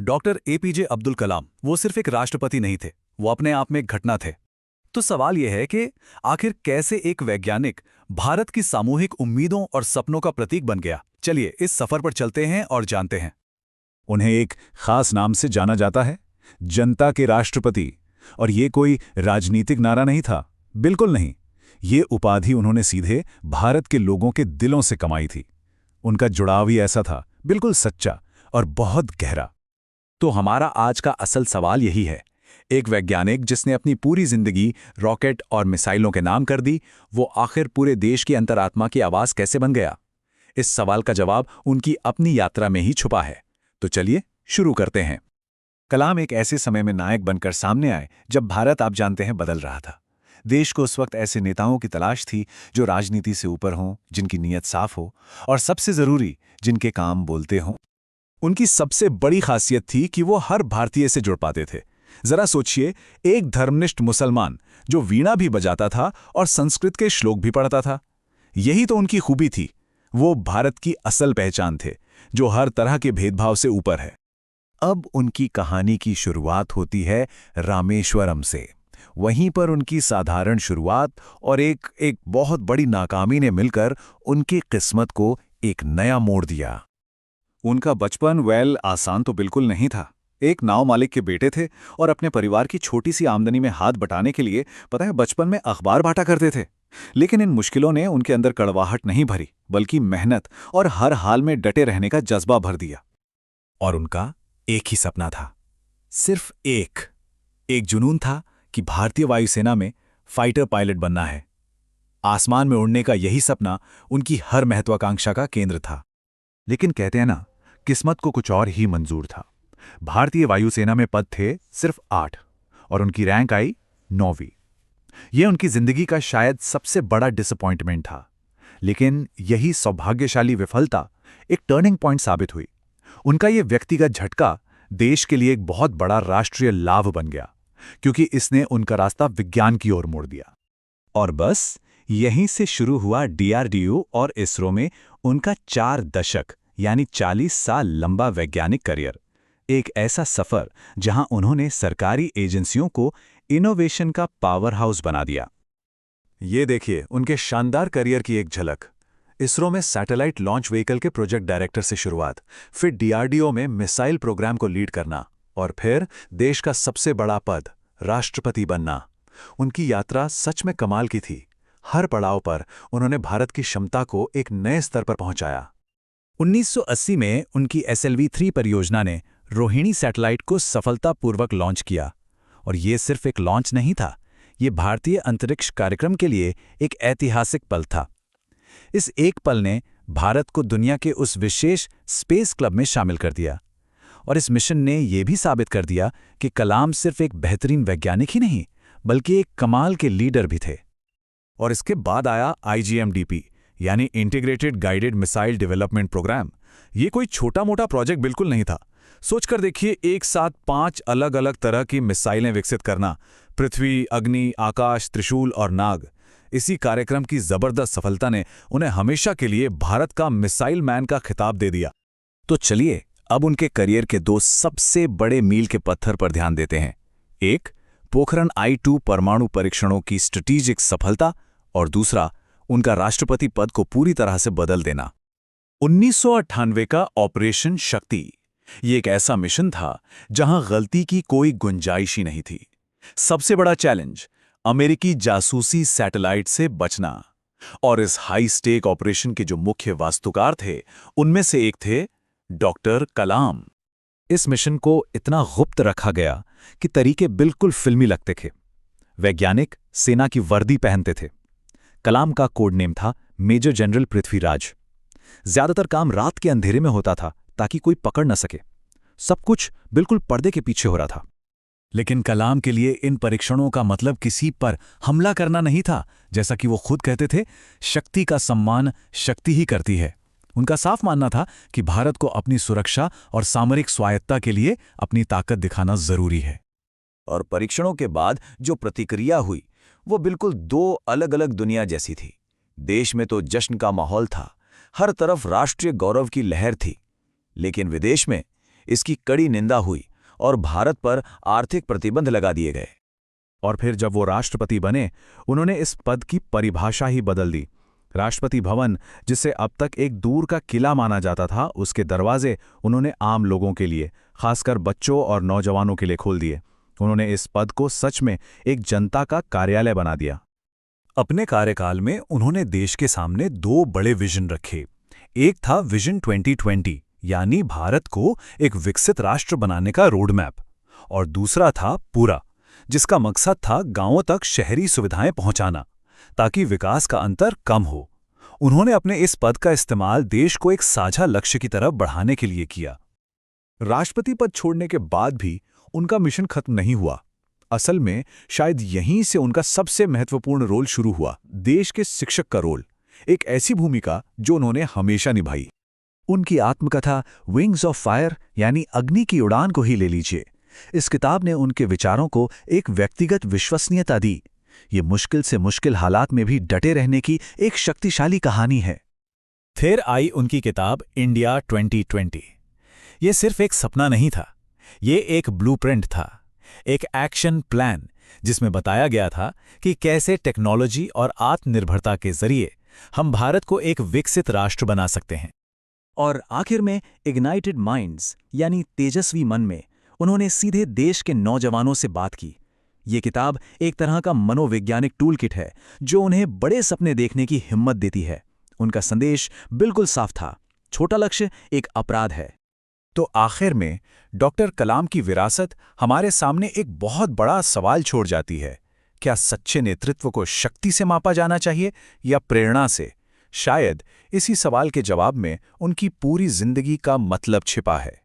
Doctor APJ Abdul Kalam वो सिर्फ एक राष्ट्रपति नहीं थे, वो अपने आप में एक घटना थे। तो सवाल यह है कि आखिर कैसे एक वैज्ञानिक भारत की सामूहिक उम्मीदों और सपनों का प्रतीक बन गया। चलिए इस सफर पर चलते हैं और जानते हैं। उन्हें एक खास नाम से जाना जाता है, जनता के राष्ट्रपति। और ये कोई राजनीतिक नारा नहीं था, बिल्कुल नहीं। ये उपाधि उन्होंने सीधे भारत के लोगों के दिलों से कमाई थी। उनका जुड़ाव ही ऐसा था, बिल्कुल सच्चा और बहुत गहरा। तो हमारा आज का असल सवाल यही है, एक वैज्ञानिक जिसने अपनी पूरी जिंदगी रॉकेट और मिसाइलों के नाम कर दी, वो आखिर पूरे देश की अंतरात्मा की आवाज कैसे बन गया? इस सवाल का जवाब उनकी अपनी यात्रा में ही छुपा है। तो चलिए शुरू करते हैं। कलाम एक ऐसे समय में नायक बनकर सामने आए जब भारत, आप जानते हैं, बदल रहा था। देश को उस वक्त ऐसे नेताओं की तलाश थी जो राजनीति से ऊपर हों, जिनकी नीयत साफ हो और सबसे जरूरी, जिनके काम बोलते हों। उनकी सबसे बड़ी खासियत थी कि वो हर भारतीय से जुड़ पाते थे। जरा सोचिए, एक धर्मनिष्ठ मुसलमान जो वीणा भी बजाता था और संस्कृत के श्लोक भी पढ़ता था। यही तो उनकी खूबी थी। वो भारत की असल पहचान थे, जो हर तरह के भेदभाव से ऊपर है। अब उनकी कहानी की शुरुआत होती है रामेश्वरम से। वहीं पर उनकी साधारण शुरुआत और एक बहुत बड़ी नाकामी ने मिलकर उनकी किस्मत को एक नया मोड़ दिया। उनका बचपन आसान तो बिल्कुल नहीं था। एक नाव मालिक के बेटे थे और अपने परिवार की छोटी सी आमदनी में हाथ बटाने के लिए, पता है, बचपन में अखबार बांटा करते थे। लेकिन इन मुश्किलों ने उनके अंदर कड़वाहट नहीं भरी, बल्कि मेहनत और हर हाल में डटे रहने का जज्बा भर दिया। और उनका एक ही सपना था, सिर्फ एक जुनून था कि भारतीय वायुसेना में फाइटर पायलट बनना है। आसमान में उड़ने का यही सपना उनकी हर महत्वाकांक्षा का केंद्र था। लेकिन कहते हैं ना, किस्मत को कुछ और ही मंजूर था। भारतीय वायुसेना में पद थे सिर्फ 8 और उनकी रैंक आई 9वीं। यह उनकी जिंदगी का शायद सबसे बड़ा डिसअपॉइंटमेंट था। लेकिन यही सौभाग्यशाली विफलता एक टर्निंग पॉइंट साबित हुई। उनका यह व्यक्तिगत झटका देश के लिए एक बहुत बड़ा राष्ट्रीय लाभ बन गया, क्योंकि इसने उनका रास्ता विज्ञान की ओर मोड़ दिया। और बस यहीं से शुरू हुआ डीआरडीओ और इसरो में उनका 4 दशक यानी 40 साल लंबा वैज्ञानिक करियर। एक ऐसा सफर जहां उन्होंने सरकारी एजेंसियों को इनोवेशन का पावर हाउस बना दिया। ये देखिए उनके शानदार करियर की एक झलक। इसरो में सैटेलाइट लॉन्च व्हीकल के प्रोजेक्ट डायरेक्टर से शुरुआत, फिर डीआरडीओ में मिसाइल प्रोग्राम को लीड करना और फिर देश का सबसे बड़ा पद, राष्ट्रपति बनना। उनकी यात्रा सच में कमाल की थी। हर पड़ाव पर उन्होंने भारत की क्षमता को एक नए स्तर पर पहुंचाया। 1980 में उनकी SLV-3 परियोजना ने रोहिणी सैटेलाइट को सफलतापूर्वक लॉन्च किया। और ये सिर्फ एक लॉन्च नहीं था, ये भारतीय अंतरिक्ष कार्यक्रम के लिए एक ऐतिहासिक पल था। इस एक पल ने भारत को दुनिया के उस विशेष स्पेस क्लब में शामिल कर दिया। और इस मिशन ने यह भी साबित कर दिया कि कलाम सिर्फ एक बेहतरीन वैज्ञानिक ही नहीं, बल्कि एक कमाल के लीडर भी थे। और इसके बाद आया IGMDP यानी integrated guided missile development programme. ये कोई छोटा मोटा प्रोजेक्ट बिल्कुल नहीं था। सोचकर देखिए, एक साथ 5 अलग अलग तरह की मिसाइलें विकसित करना, पृथ्वी, अग्नि, आकाश, त्रिशूल और नाग। इसी कार्यक्रम की जबरदस्त सफलता ने उन्हें हमेशा के लिए भारत का मिसाइल मैन का खिताब दे दिया। तो चलिए अब उनके करियर के 2 सबसे बड़े मील के पत्थर पर ध्यान देते हैं। एक, पोखरण I-2 परमाणु परीक्षणों की स्ट्रेटेजिक सफलता और दूसरा, उनका राष्ट्रपति पद को पूरी तरह से बदल देना। 1998 का ऑपरेशन शक्ति, ये एक ऐसा मिशन था जहां गलती की कोई गुंजाइश ही नहीं थी। सबसे बड़ा चैलेंज, अमेरिकी जासूसी सैटेलाइट से बचना। और इस हाई स्टेक ऑपरेशन के जो मुख्य वास्तुकार थे, उनमें से एक थे डॉक्टर कलाम। इस मिशन को इतना गुप्त रखा गया कि तरीके बिल्कुल फिल्मी लगते थे। वैज्ञानिक सेना की वर्दी पहनते थे। कलाम का कोड नेम था मेजर जनरल पृथ्वीराज। ज्यादातर काम रात के अंधेरे में होता था ताकि कोई पकड़ न सके। सब कुछ बिल्कुल पर्दे के पीछे हो रहा था। लेकिन कलाम के लिए इन परीक्षणों का मतलब किसी पर हमला करना नहीं था। जैसा कि वो खुद कहते थे, शक्ति का सम्मान शक्ति ही करती है। उनका साफ मानना था कि भारत को अपनी सुरक्षा और सामरिक स्वायत्तता के लिए अपनी ताकत दिखाना जरूरी है। और परीक्षणों के बाद जो प्रतिक्रिया हुई, वो बिल्कुल 2 अलग अलग दुनिया जैसी थी। देश में तो जश्न का माहौल था, हर तरफ राष्ट्रीय गौरव की लहर थी। लेकिन विदेश में इसकी कड़ी निंदा हुई और भारत पर आर्थिक प्रतिबंध लगा दिए गए। और फिर जब वो राष्ट्रपति बने, उन्होंने इस पद की परिभाषा ही बदल दी। राष्ट्रपति भवन, जिसे अब तक एक दूर का किला माना जाता था, उसके दरवाजे उन्होंने आम लोगों के लिए, खासकर बच्चों और नौजवानों के लिए खोल दिए। उन्होंने इस पद को सच में एक जनता का कार्यालय बना दिया। अपने कार्यकाल में उन्होंने देश के सामने दो बड़े विजन रखे। एक था विजन 2020, यानी भारत को एक विकसित राष्ट्र बनाने का रोड मैप, और दूसरा था पूरा, जिसका मकसद था गांवों तक शहरी सुविधाएं पहुंचाना, ताकि विकास का अंतर कम हो। उन्होंने अपने इस पद का इस्तेमाल देश को एक साझा लक्ष्य की तरफ बढ़ाने के लिए किया। राष्ट्रपति पद छोड़ने के बाद भी उनका मिशन खत्म नहीं हुआ। असल में शायद यहीं से उनका सबसे महत्वपूर्ण रोल शुरू हुआ, देश के शिक्षक का रोल, एक ऐसी भूमिका जो उन्होंने हमेशा निभाई। उनकी आत्मकथा विंग्स ऑफ फायर यानी अग्नि की उड़ान को ही ले लीजिए। इस किताब ने उनके विचारों को एक व्यक्तिगत विश्वसनीयता दी। ये मुश्किल से मुश्किल हालात में भी डटे रहने की एक शक्तिशाली कहानी है। फिर आई उनकी किताब इंडिया 2020। ये सिर्फ एक सपना नहीं था, ये एक ब्लूप्रिंट था, एक एक्शन प्लान, जिसमें बताया गया था कि कैसे टेक्नोलॉजी और आत्मनिर्भरता के जरिए हम भारत को एक विकसित राष्ट्र बना सकते हैं। और आखिर में इग्नाइटेड माइंड्स यानी तेजस्वी मन में उन्होंने सीधे देश के नौजवानों से बात की। ये किताब एक तरह का मनोवैज्ञानिक टूल किट है जो उन्हें बड़े सपने देखने की हिम्मत देती है। उनका संदेश बिल्कुल साफ था, छोटा लक्ष्य एक अपराध है। तो आखिर में डॉक्टर कलाम की विरासत हमारे सामने एक बहुत बड़ा सवाल छोड़ जाती है। क्या सच्चे नेतृत्व को शक्ति से मापा जाना चाहिए या प्रेरणा से? शायद इसी सवाल के जवाब में उनकी पूरी जिंदगी का मतलब छिपा है।